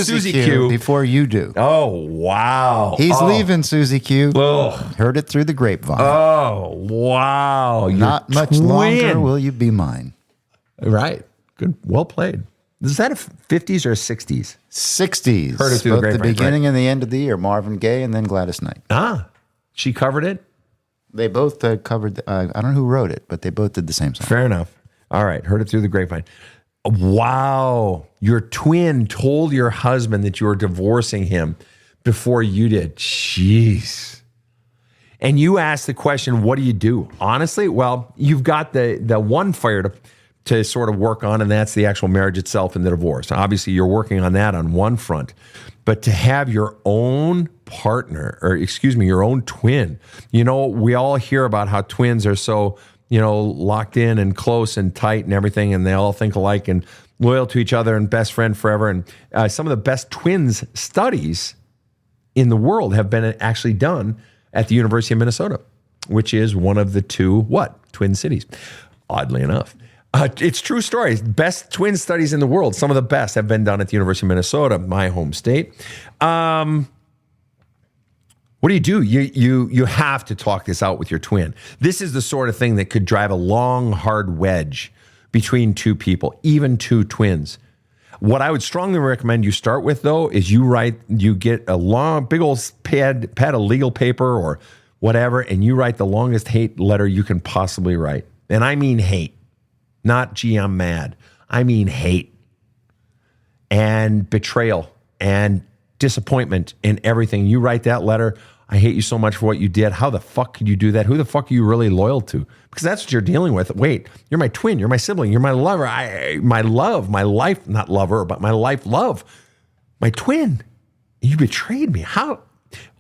Susie Q before you do. Oh, wow. He's leaving Susie Q. Oh. Heard it through the grapevine. Oh, wow. Not much longer will you be mine. Right. Good. Well played. Is that a 50s or a 60s? 60s. Heard it through both the grapevine, the beginning and the end of the year. Marvin Gaye and then Gladys Knight. She covered it? They both covered, I don't know who wrote it, but they both did the same song. Fair enough. All right. Heard it through the grapevine. Wow. Your twin told your husband that you were divorcing him before you did. Jeez. And you asked the question, what do you do? Honestly, well, you've got the one fire to sort of work on, and that's the actual marriage itself and the divorce. Obviously, you're working on that on one front. But to have your own partner, your own twin, we all hear about how twins are so, locked in and close and tight and everything, and they all think alike and loyal to each other and best friend forever. And some of the best twins studies in the world have been actually done at the University of Minnesota, which is one of the two, Twin cities, oddly enough. It's true story. Best twin studies in the world. Some of the best have been done at the University of Minnesota, my home state. What do? You have to talk this out with your twin. This is the sort of thing that could drive a long, hard wedge between two people, even two twins. What I would strongly recommend you start with, though, is you get a long, big old pad of legal paper or whatever, and you write the longest hate letter you can possibly write. And I mean hate. Not, gee, I'm mad. I mean hate and betrayal and disappointment and everything. You write that letter, I hate you so much for what you did. How the fuck could you do that? Who the fuck are you really loyal to? Because that's what you're dealing with. Wait, you're my twin. You're my sibling. You're my lover. My life, not lover, but my life love. My twin. You betrayed me. How?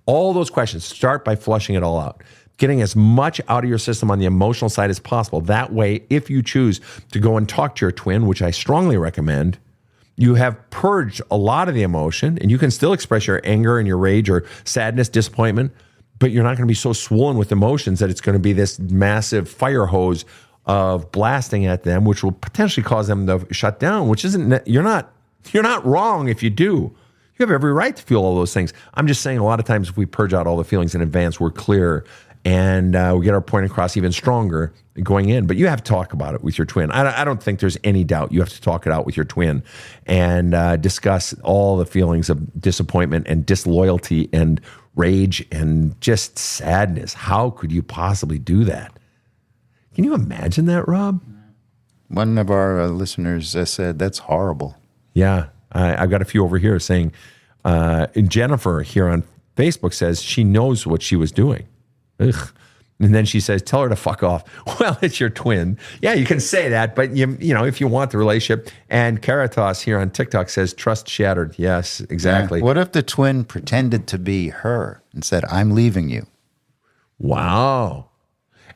All those questions. Start by flushing it all out. Getting as much out of your system on the emotional side as possible. That way, if you choose to go and talk to your twin, which I strongly recommend, you have purged a lot of the emotion, and you can still express your anger and your rage or sadness, disappointment, but you're not going to be so swollen with emotions that it's going to be this massive fire hose of blasting at them, which will potentially cause them to shut down, which isn't, you're not wrong if you do. You have every right to feel all those things. I'm just saying a lot of times if we purge out all the feelings in advance, we're clear and we get our point across even stronger going in. But you have to talk about it with your twin. I don't think there's any doubt you have to talk it out with your twin and discuss all the feelings of disappointment and disloyalty and rage and just sadness. How could you possibly do that? Can you imagine that, Rob? One of our listeners said, that's horrible. Yeah. I've got a few over here saying, Jennifer here on Facebook says she knows what she was doing. Ugh. And then she says, tell her to fuck off. Well, it's your twin. Yeah, you can say that, but you know, if you want the relationship. And Caritas here on TikTok says, trust shattered. Yes, exactly. Yeah. What if the twin pretended to be her and said, I'm leaving you? Wow.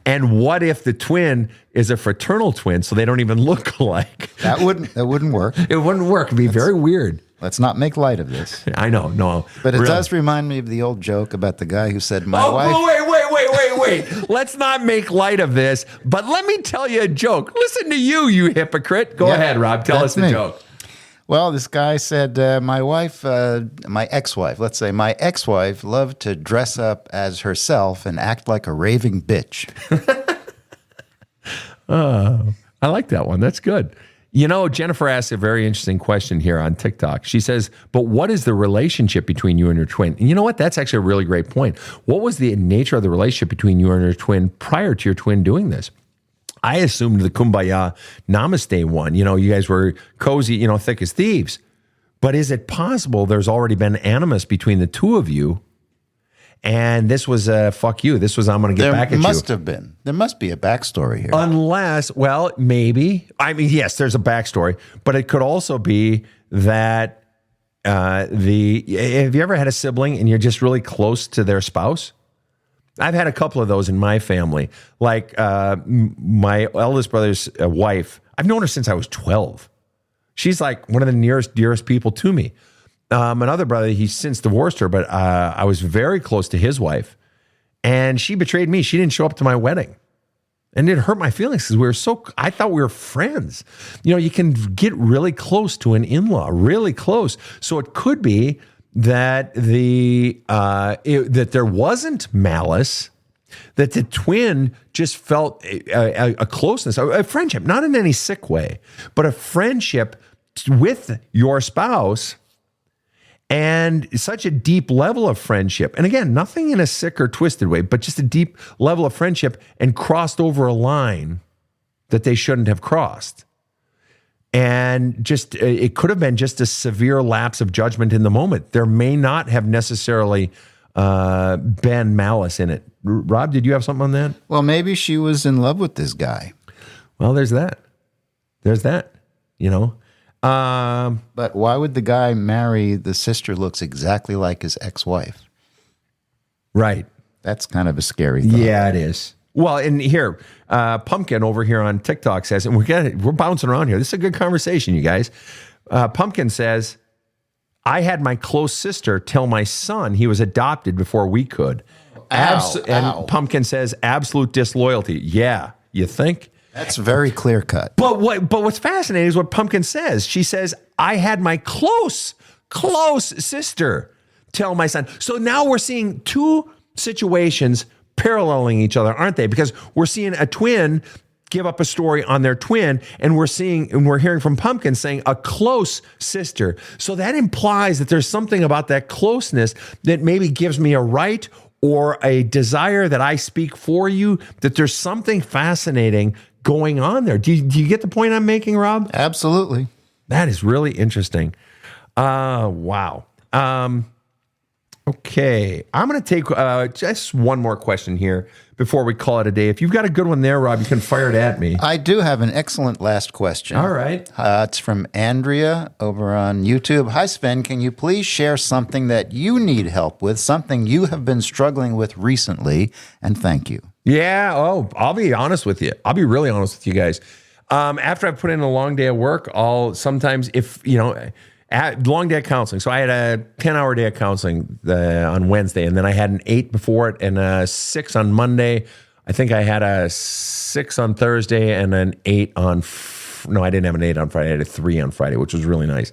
And what if the twin is a fraternal twin, so they don't even look alike? That wouldn't work. It wouldn't work. It'd be very weird. Let's not make light of this. I know, no. But it really does remind me of the old joke about the guy who said, my wife... Wait. Let's not make light of this, but let me tell you a joke. Listen to you hypocrite. Go ahead, Rob. Tell us the joke. Well, this guy said, my ex-wife, let's say, my ex-wife loved to dress up as herself and act like a raving bitch. I like that one. That's good. You know, Jennifer asked a very interesting question here on TikTok. She says, but what is the relationship between you and your twin? And you know what? That's actually a really great point. What was the nature of the relationship between you and your twin prior to your twin doing this? I assumed the Kumbaya Namaste one. You know, you guys were cozy, you know, thick as thieves. But is it possible there's already been animus between the two of you? And this was fuck you. This was I'm going to get back at you. There must have been. There must be a backstory here. Unless, well, maybe. I mean, yes, there's a backstory. But it could also be that have you ever had a sibling and you're just really close to their spouse? I've had a couple of those in my family. Like my eldest brother's wife, I've known her since I was 12. She's like one of the dearest people to me. Another brother, he's since divorced her, but I was very close to his wife. And she betrayed me. She didn't show up to my wedding. And it hurt my feelings because I thought we were friends. You know, you can get really close to an in-law, really close. So it could be that that there wasn't malice, that the twin just felt a closeness, a friendship, not in any sick way, but a friendship with your spouse, and such a deep level of friendship. And again, nothing in a sick or twisted way, but just a deep level of friendship, and crossed over a line that they shouldn't have crossed. And just, it could have been just a severe lapse of judgment in the moment. There may not have necessarily been malice in it. Rob, did you have something on that? Well, maybe she was in love with this guy. Well, there's that, you know. But why would the guy marry the sister looks exactly like his ex-wife? Right. That's kind of a scary thought. Yeah, it is. Well, and here, Pumpkin over here on TikTok says, and we're bouncing around here. This is a good conversation, you guys. Pumpkin says, I had my close sister tell my son he was adopted before we could. Ow. And Pumpkin says, absolute disloyalty. Yeah, you think? That's very clear cut. But what's fascinating is what Pumpkin says. She says, I had my close sister tell my son. So now we're seeing two situations paralleling each other, aren't they? Because we're seeing a twin give up a story on their twin, and we're hearing from Pumpkin saying a close sister. So that implies that there's something about that closeness that maybe gives me a right or a desire that I speak for you, that there's something fascinating going on there. Do you get the point I'm making, Rob? Absolutely. That is really interesting. Wow. Okay. I'm going to take just one more question here before we call it a day. If you've got a good one there, Rob, you can fire it at me. I do have an excellent last question. All right. It's from Andrea over on YouTube. Hi, Sven. Can you please share something that you need help with, something you have been struggling with recently? And thank you. Yeah. Oh, I'll be honest with you. I'll be really honest with you guys. After I put in a long day of work, I'll sometimes, if, you know, long day of counseling. So I had a 10-hour day of counseling on Wednesday, and then I had an 8 before it and a 6 on Monday. I think I had a 6 on Thursday and an 8 on no, I didn't have an 8 on Friday. I had a 3 on Friday, which was really nice.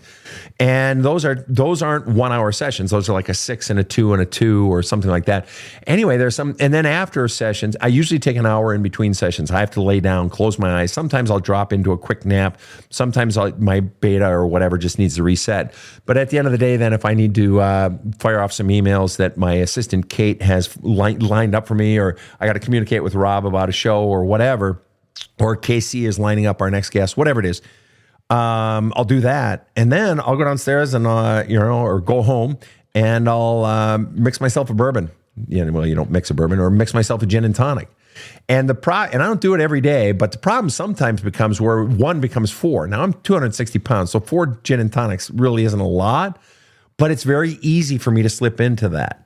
And those aren't 1-hour sessions. Those are like a 6 and a 2 and a 2 or something like that. Anyway, there's some, and then after sessions, I usually take an hour in between sessions. I have to lay down, close my eyes. Sometimes I'll drop into a quick nap. Sometimes my beta or whatever just needs to reset. But at the end of the day, then if I need to fire off some emails that my assistant Kate has lined up for me, or I got to communicate with Rob about a show or whatever, or Casey is lining up our next guest, whatever it is, I'll do that. And then I'll go downstairs and, or go home and I'll mix myself a bourbon. Well, you don't mix a bourbon, or mix myself a gin and tonic. And and I don't do it every day, but the problem sometimes becomes where 1 becomes 4. Now I'm 260 pounds, so 4 gin and tonics really isn't a lot, but it's very easy for me to slip into that.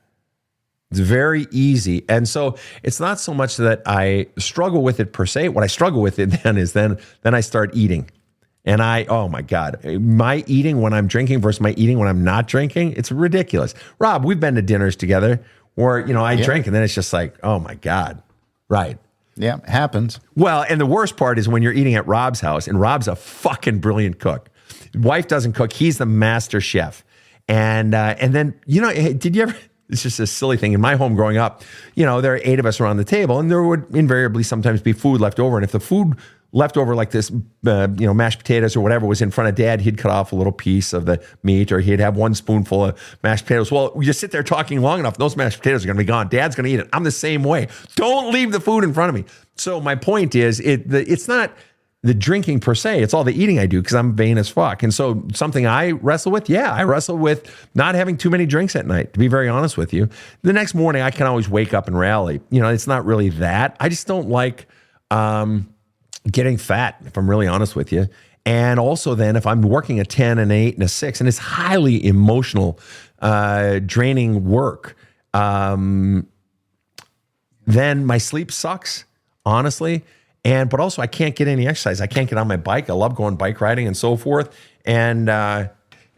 It's very easy. And so it's not so much that I struggle with it per se. What I struggle with it then is then I start eating. And oh my God, my eating when I'm drinking versus my eating when I'm not drinking, it's ridiculous. Rob, we've been to dinners together where, I drink and then it's just like, oh my God. Right. Yeah, it happens. Well, and the worst part is when you're eating at Rob's house, and Rob's a fucking brilliant cook. Wife doesn't cook. He's the master chef. And then, did you ever... It's just a silly thing. In my home growing up, there are 8 of us around the table, and there would invariably sometimes be food left over. And if the food left over, like this, mashed potatoes or whatever was in front of Dad, he'd cut off a little piece of the meat, or he'd have 1 spoonful of mashed potatoes. Well, you sit there talking long enough, those mashed potatoes are going to be gone. Dad's going to eat it. I'm the same way. Don't leave the food in front of me. So my point is, it's not the drinking per se, it's all the eating I do because I'm vain as fuck. And so something I wrestle with, I wrestle with not having too many drinks at night, to be very honest with you. The next morning, I can always wake up and rally. It's not really that. I just don't like getting fat, if I'm really honest with you. And also then if I'm working a 10, an 8, and a 6, and it's highly emotional, draining work, then my sleep sucks, honestly. But also I can't get any exercise. I can't get on my bike. I love going bike riding and so forth. And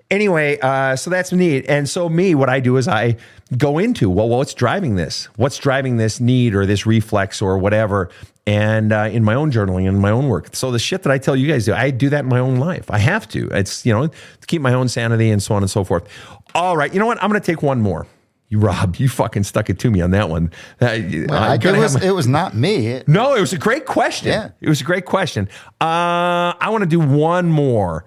anyway, so that's neat. And so what I do is I go into, what's driving this? What's driving this need or this reflex or whatever? And in my own journaling and my own work. So the shit that I tell you guys do, I do that in my own life. I have to. It's, to keep my own sanity and so on and so forth. All right. You know what? I'm going to take one more. Rob, you fucking stuck it to me on that one. It was not me. No, it was a great question. Yeah. It was a great question. I want to do one more.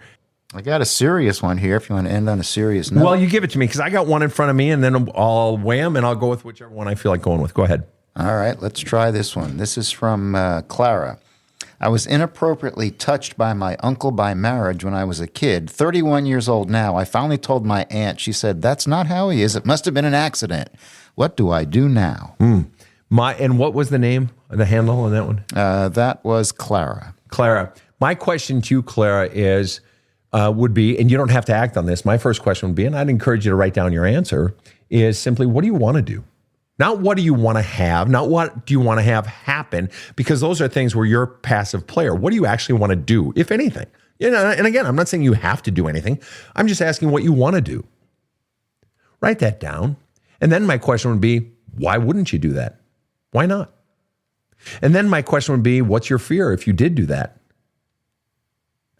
I got a serious one here if you want to end on a serious note. Well, you give it to me because I got one in front of me, and then I'll weigh them, and I'll go with whichever one I feel like going with. Go ahead. All right, let's try this one. This is from Clara. I was inappropriately touched by my uncle by marriage when I was a kid. 31 years old now. I finally told my aunt. She said, "That's not how he is. It must have been an accident." What do I do now? And what was the name, the handle on that one? That was Clara. Clara. My question to you, Clara, would be, and you don't have to act on this. My first question would be, and I'd encourage you to write down your answer, is simply, what do you want to do? Not what do you want to have, not what do you want to have happen, because those are things where you're a passive player. What do you actually want to do, if anything? And again, I'm not saying you have to do anything. I'm just asking what you want to do. Write that down. And then my question would be, why wouldn't you do that? Why not? And then my question would be, what's your fear if you did do that?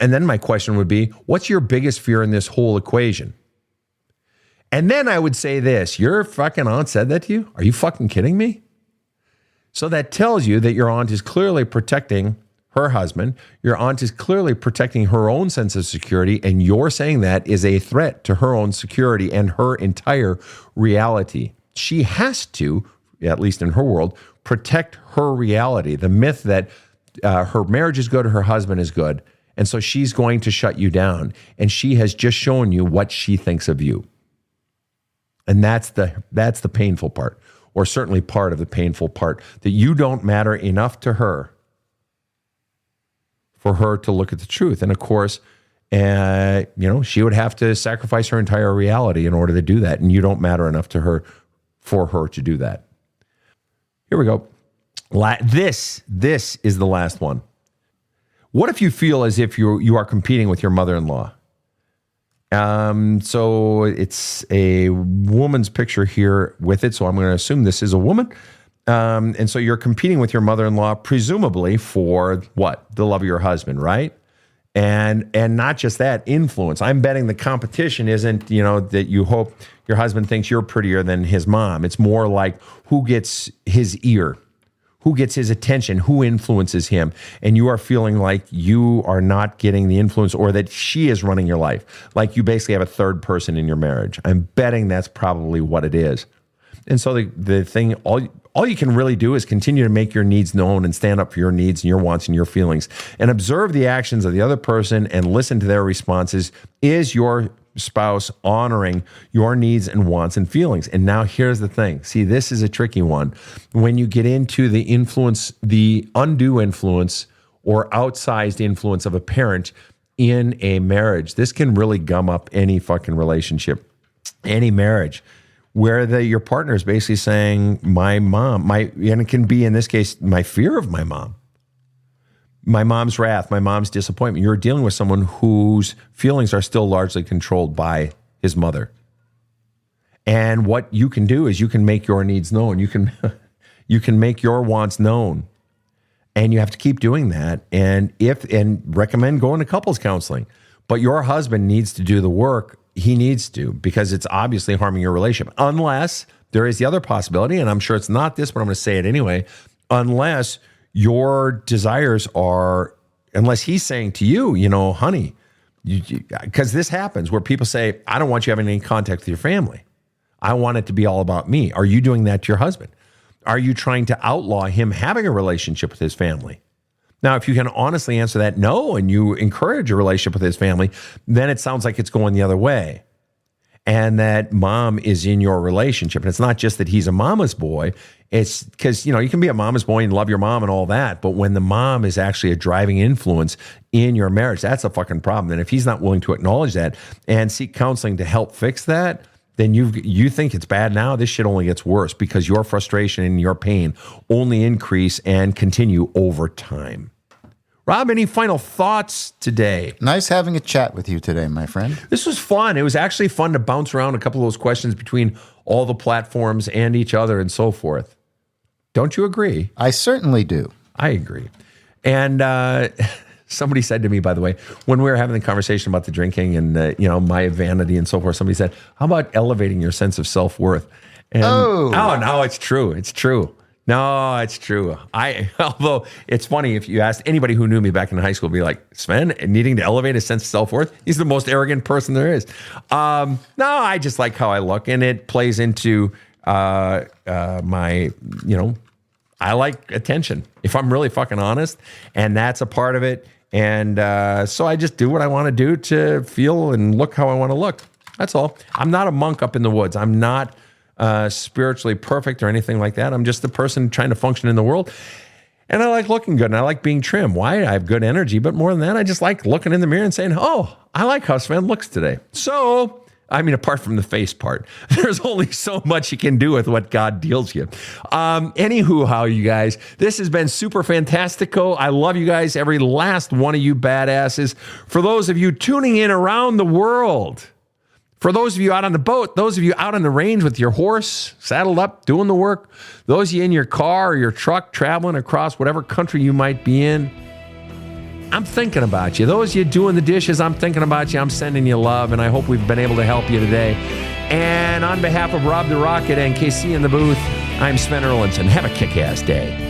And then my question would be, what's your biggest fear in this whole equation? And then I would say this, your fucking aunt said that to you? Are you fucking kidding me? So that tells you that your aunt is clearly protecting her husband. Your aunt is clearly protecting her own sense of security, and you're saying that is a threat to her own security and her entire reality. She has to, at least in her world, protect her reality. The myth that her marriage is good, her husband is good. And so she's going to shut you down. And she has just shown you what she thinks of you. And that's the painful part, or certainly part of the painful part, that you don't matter enough to her for her to look at the truth. And of course, she would have to sacrifice her entire reality in order to do that. And you don't matter enough to her for her to do that. Here we go. This is the last one. What if you feel as if you are competing with your mother-in-law? So it's a woman's picture here with it. So I'm going to assume this is a woman. And so you're competing with your mother-in-law, presumably for what? The love of your husband, right? And not just that, influence. I'm betting the competition isn't, that you hope your husband thinks you're prettier than his mom. It's more like who gets his ear, who gets his attention, who influences him. And you are feeling like you are not getting the influence, or that she is running your life. Like you basically have a third person in your marriage. I'm betting that's probably what it is. And so the thing, all you can really do is continue to make your needs known and stand up for your needs and your wants and your feelings, and observe the actions of the other person and listen to their responses. Is your spouse honoring your needs and wants and feelings? And now here's the thing. See, this is a tricky one. When you get into the influence, the undue influence or outsized influence of a parent in a marriage, this can really gum up any fucking relationship, any marriage, where your partner is basically saying, my mom, and it can be in this case, my fear of my mom, my mom's wrath, my mom's disappointment. You're dealing with someone whose feelings are still largely controlled by his mother. And what you can do is you can make your needs known. You can make your wants known. And you have to keep doing that. And recommend going to couples counseling. But your husband needs to do the work. He needs to, because it's obviously harming your relationship. Unless there is the other possibility, and I'm sure it's not this, but I'm going to say it anyway, unless your desires are, unless he's saying to you, honey, because this happens where people say, I don't want you having any contact with your family. I want it to be all about me. Are you doing that to your husband? Are you trying to outlaw him having a relationship with his family? Now, if you can honestly answer that no, and you encourage a relationship with his family, then it sounds like it's going the other way. And that mom is in your relationship. And it's not just that he's a mama's boy. It's because, you can be a mama's boy and love your mom and all that. But when the mom is actually a driving influence in your marriage, that's a fucking problem. And if he's not willing to acknowledge that and seek counseling to help fix that, then you think it's bad now. This shit only gets worse because your frustration and your pain only increase and continue over time. Rob, any final thoughts today? Nice having a chat with you today, my friend. This was fun. It was actually fun to bounce around a couple of those questions between all the platforms and each other and so forth. Don't you agree? I certainly do. I agree. And somebody said to me, by the way, when we were having the conversation about the drinking and my vanity and so forth, somebody said, how about elevating your sense of self-worth? And, no, it's true. It's true. No, it's true. Although it's funny, if you asked anybody who knew me back in high school, be like, Sven, needing to elevate his sense of self-worth, he's the most arrogant person there is. No, I just like how I look, and it plays into my, I like attention, if I'm really fucking honest, and that's a part of it. And so I just do what I want to do to feel and look how I want to look. That's all. I'm not a monk up in the woods. I'm not spiritually perfect or anything like that. I'm just the person trying to function in the world. And I like looking good, and I like being trim. Why? I have good energy, but more than that, I just like looking in the mirror and saying, oh, I like how Sven looks today. So, apart from the face part, there's only so much you can do with what God deals you. How you guys, this has been super fantastico. I love you guys, every last one of you badasses. For those of you tuning in around the world, for those of you out on the boat, those of you out on the range with your horse, saddled up, doing the work, those of you in your car or your truck, traveling across whatever country you might be in, I'm thinking about you. Those of you doing the dishes, I'm thinking about you. I'm sending you love, and I hope we've been able to help you today. And on behalf of Rob the Rocket and KC in the booth, I'm Sven Erlandson. Have a kick-ass day.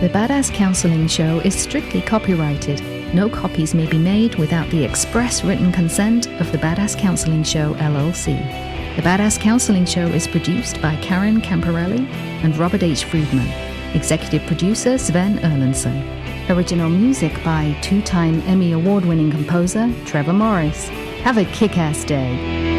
The Badass Counseling Show is strictly copyrighted. No copies may be made without the express written consent of the Badass Counseling Show, LLC. The Badass Counseling Show is produced by Karen Camparelli and Robert H. Friedman. Executive producer Sven Erlandson. Original music by two-time Emmy Award-winning composer Trevor Morris. Have a kick-ass day.